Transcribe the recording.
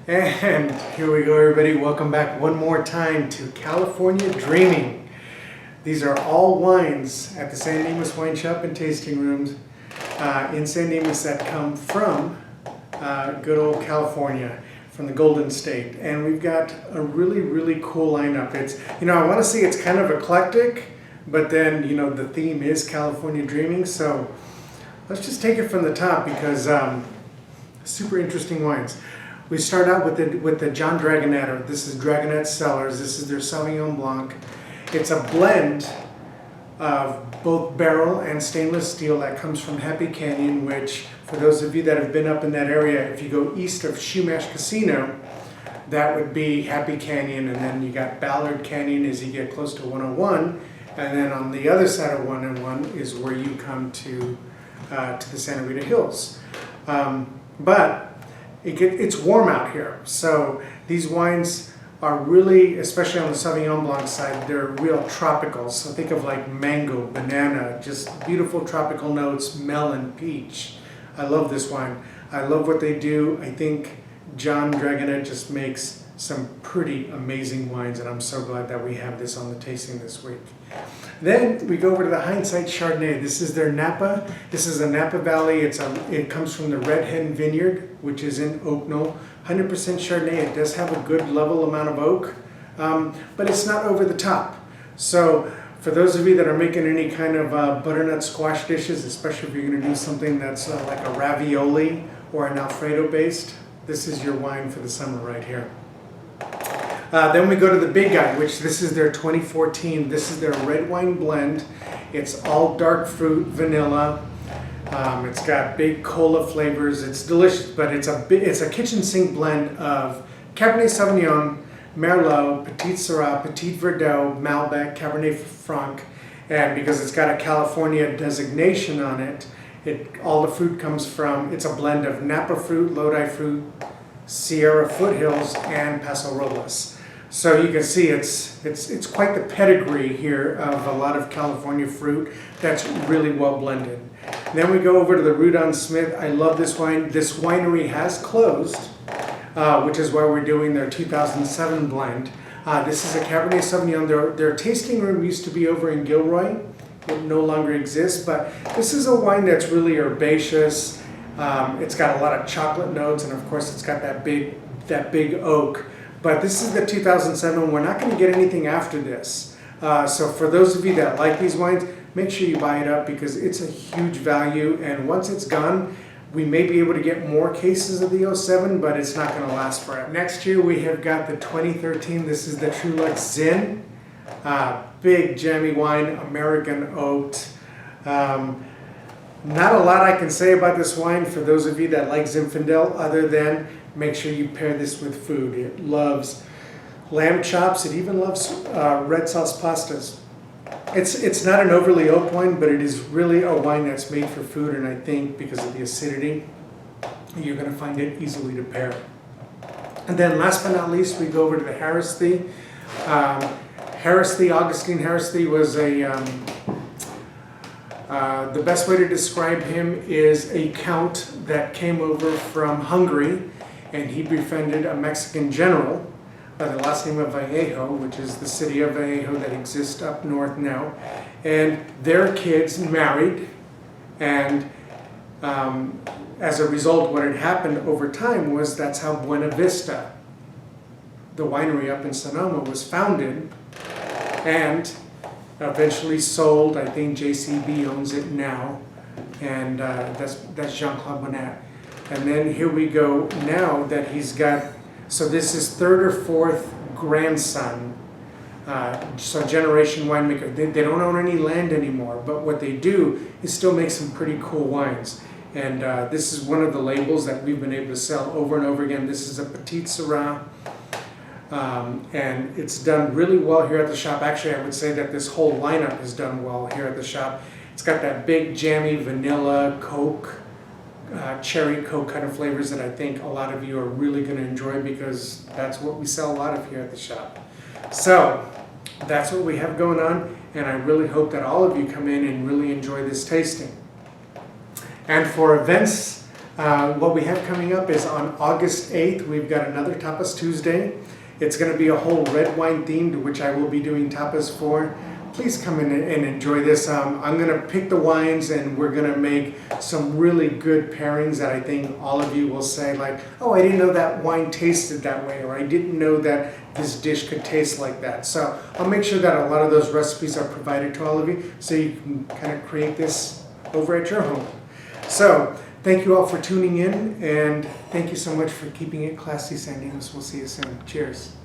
And here we go, everybody. Welcome back one more time to California Dreaming. These are all wines at the San Dimas Wine Shop and Tasting Rooms in San Dimas that come from good old California, from the Golden State. And we've got a really, really cool lineup. It's, I want to say it's kind of eclectic, but then, the theme is California Dreaming. So let's just take it from the top because super interesting wines. We start out with the John Dragonette. This is Dragonette Cellars. This is their Sauvignon Blanc. It's a blend of both barrel and stainless steel that comes from Happy Canyon, which for those of you that have been up in that area, if you go east of Shumash Casino, that would be Happy Canyon, and then you got Ballard Canyon as you get close to 101, and then on the other side of 101 is where you come to the Santa Rita Hills. But it's warm out here, so these wines are really, especially on the Sauvignon Blanc side, they're real tropicals. So think of like mango, banana, just beautiful tropical notes, melon, peach. I love this wine. I love what they do. I think John Dragonette just makes some pretty amazing wines, and I'm so glad that we have this on the tasting this week. Then we go over to the Hindsight Chardonnay. This is their Napa. This is a Napa Valley. It comes from the Red Hen Vineyard, which is in Oaknell. 100% Chardonnay. It does have a good level amount of oak, but it's not over the top. So for those of you that are making any kind of butternut squash dishes, especially if you're going to do something that's like a ravioli or an Alfredo based, this is your wine for the summer right here. Then we go to the big guy, which this is their 2014. This is their red wine blend. It's all dark fruit, vanilla. It's got big cola flavors. It's delicious, but it's a kitchen sink blend of Cabernet Sauvignon, Merlot, Petit Syrah, Petit Verdot, Malbec, Cabernet Franc, and because it's got a California designation on it, all the fruit comes from. It's a blend of Napa fruit, Lodi fruit, Sierra Foothills, and Paso Robles. So you can see it's quite the pedigree here of a lot of California fruit that's really well blended. Then we go over to the Rudon Smith. I love this wine. This winery has closed, which is why we're doing their 2007 blend. This is a Cabernet Sauvignon. Their tasting room used to be over in Gilroy. It no longer exists, but this is a wine that's really herbaceous. It's got a lot of chocolate notes, and of course it's got that big oak. But this is the 2007. We're not going to get anything after this. So for those of you that like these wines, make sure you buy it up because it's a huge value. And once it's gone, we may be able to get more cases of the 07, but it's not going to last forever. Next year we have got the 2013. This is the Trulux Zin. Big jammy wine, American oaked. Not a lot I can say about this wine for those of you that like Zinfandel, other than make sure you pair this with food. It loves lamb chops. It even loves red sauce pastas. It's not an overly oaked wine, but it is really a wine that's made for food, and I think because of the acidity, you're going to find it easily to pair. And then last but not least, we go over to the Harristy. Augustine Harristy was the best way to describe him is a count that came over from Hungary, and he befriended a Mexican general by the last name of Vallejo, which is the city of Vallejo that exists up north now. And their kids married, and as a result, what had happened over time was that's how Buena Vista, the winery up in Sonoma, was founded and eventually sold. I think JCB owns it now, and that's Jean-Claude Bonnet. And then here we go now that he's got, so this is third or fourth grandson, so generation winemaker. They don't own any land anymore, but what they do is still make some pretty cool wines. And this is one of the labels that we've been able to sell over and over again. This is a Petit Syrah. And it's done really well here at the shop. Actually, I would say that this whole lineup is done well here at the shop. It's got that big jammy vanilla Coke, cherry Coke kind of flavors that I think a lot of you are really going to enjoy because that's what we sell a lot of here at the shop. So that's what we have going on, and I really hope that all of you come in and really enjoy this tasting. And for events What we have coming up is on August 8th, we've got another Tapas Tuesday. It's going to be a whole red wine themed, which I will be doing tapas for. Please come in and enjoy this. I'm going to pick the wines and we're going to make some really good pairings that I think all of you will say like, oh, I didn't know that wine tasted that way, or I didn't know that this dish could taste like that. So I'll make sure that a lot of those recipes are provided to all of you so you can kind of create this over at your home. So thank you all for tuning in, and thank you so much for keeping it classy, San Dimas. We'll see you soon. Cheers.